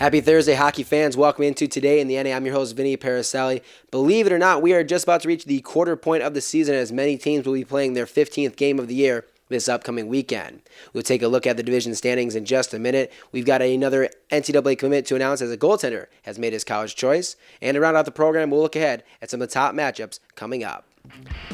Happy Thursday, hockey fans. Welcome into Today in the NA. I'm your host, Vinny Paracelli. Believe it or not, we are just about to reach the quarter point of the season as many teams will be playing their 15th game of the year this upcoming weekend. We'll take a look at the division standings in just a minute. We've got another NCAA commitment to announce as a goaltender has made his college choice. And to round out the program, we'll look ahead at some of the top matchups coming up.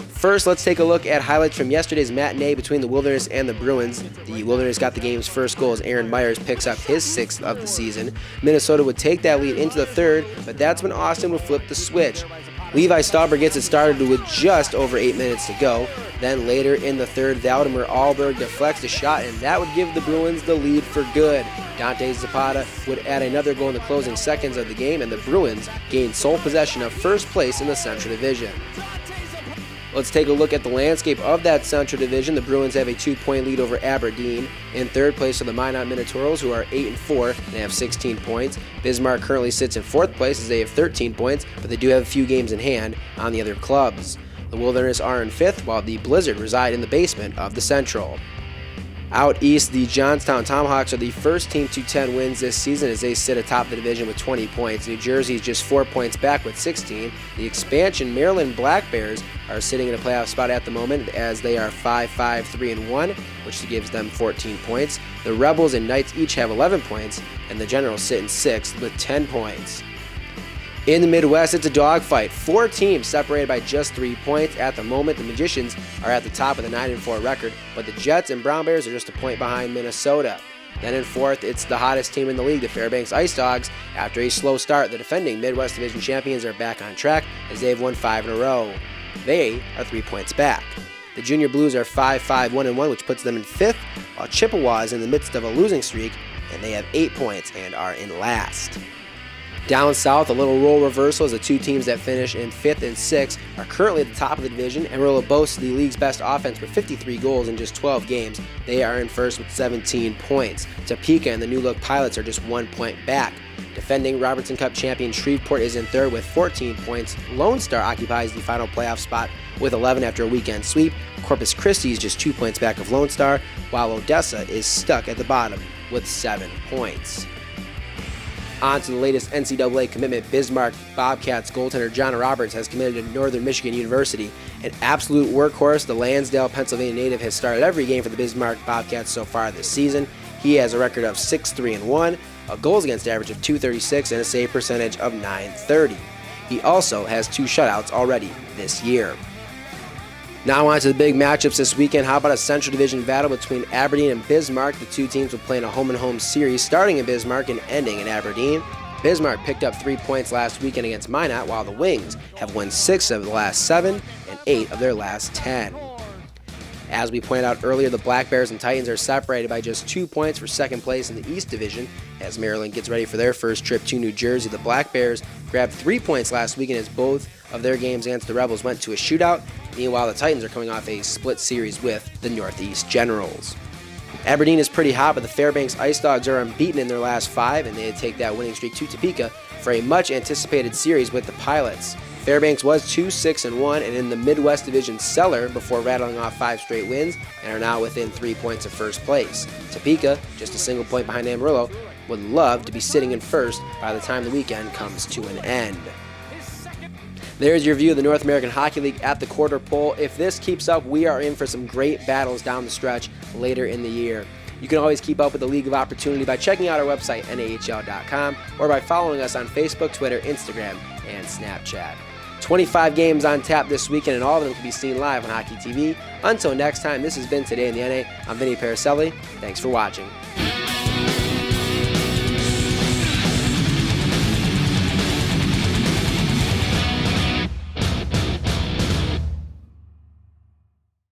First, let's take a look at highlights from yesterday's matinee between the Wilderness and the Bruins. The Wilderness got the game's first goal as Aaron Myers picks up his 6th of the season. Minnesota would take that lead into the third, but that's when Austin would flip the switch. Levi Stauber gets it started with just over 8 minutes to go. Then later in the third, Valdemar Ahlberg deflects a shot, and that would give the Bruins the lead for good. Dante Zapata would add another goal in the closing seconds of the game, and the Bruins gained sole possession of first place in the Central Division. Let's take a look at the landscape of that Central Division. The Bruins have a 2-point lead over Aberdeen. In third place are the Minot Minotauros, who are 8-4 and have 16 points. Bismarck currently sits in fourth place as they have 13 points, but they do have a few games in hand on the other clubs. The Wilderness are in fifth, while the Blizzard reside in the basement of the Central. Out east, the Johnstown Tomahawks are the first team to 10 wins this season as they sit atop the division with 20 points. New Jersey is just 4 points back with 16. The expansion Maryland Black Bears are sitting in a playoff spot at the moment as they are 5-5-3-1, which gives them 14 points. The Rebels and Knights each have 11 points, and the Generals sit in 6th with 10 points. In the Midwest, it's a dogfight. 4 teams separated by just 3 points. At the moment, the Magicians are at the top with a 9-4 record, but the Jets and Brown Bears are just a point behind Minnesota. Then in fourth, it's the hottest team in the league, the Fairbanks Ice Dogs. After a slow start, the defending Midwest Division champions are back on track as they've won 5 in a row. They are 3 points back. The Junior Blues are 5-5-1-1, which puts them in 5th, while Chippewa is in the midst of a losing streak, and they have 8 points and are in last. Down south, a little role reversal as the 2 teams that finish in 5th and 6th are currently at the top of the division. Amarillo boasts the league's best offense with 53 goals in just 12 games. They are in first with 17 points. Topeka and the New Look Pilots are just 1 point back. Defending Robertson Cup champion Shreveport is in third with 14 points. Lone Star occupies the final playoff spot with 11 after a weekend sweep. Corpus Christi is just 2 points back of Lone Star, while Odessa is stuck at the bottom with 7 points. On to the latest NCAA commitment. Bismarck Bobcats goaltender John Roberts has committed to Northern Michigan University. An absolute workhorse, the Lansdale, Pennsylvania native has started every game for the Bismarck Bobcats so far this season. He has a record of 6-3-1, a goals against average of .236, and a save percentage of .930. He also has 2 shutouts already this year. Now on to the big matchups this weekend. How about a Central Division battle between Aberdeen and Bismarck? The 2 teams will play in a home-and-home series starting in Bismarck and ending in Aberdeen. Bismarck picked up 3 points last weekend against Minot, while the Wings have won 6 of the last 7 and 8 of their last 10. As we pointed out earlier, the Black Bears and Titans are separated by just 2 points for second place in the East Division. As Maryland gets ready for their first trip to New Jersey, the Black Bears grabbed 3 points last weekend as both of their games against the Rebels went to a shootout. Meanwhile, the Titans are coming off a split series with the Northeast Generals. Aberdeen is pretty hot, but the Fairbanks Ice Dogs are unbeaten in their last 5, and they take that winning streak to Topeka for a much-anticipated series with the Pilots. Fairbanks was 2-6-1 and in the Midwest Division cellar before rattling off 5 straight wins and are now within 3 points of first place. Topeka, just a single point behind Amarillo, would love to be sitting in first by the time the weekend comes to an end. There's your view of the North American Hockey League at the quarter pole. If this keeps up, we are in for some great battles down the stretch later in the year. You can always keep up with the League of Opportunity by checking out our website, nahl.com, or by following us on Facebook, Twitter, Instagram, and Snapchat. 25 games on tap this weekend, and all of them can be seen live on Hockey TV. Until next time, this has been Today in the NA. I'm Vinny Paracelli. Thanks for watching.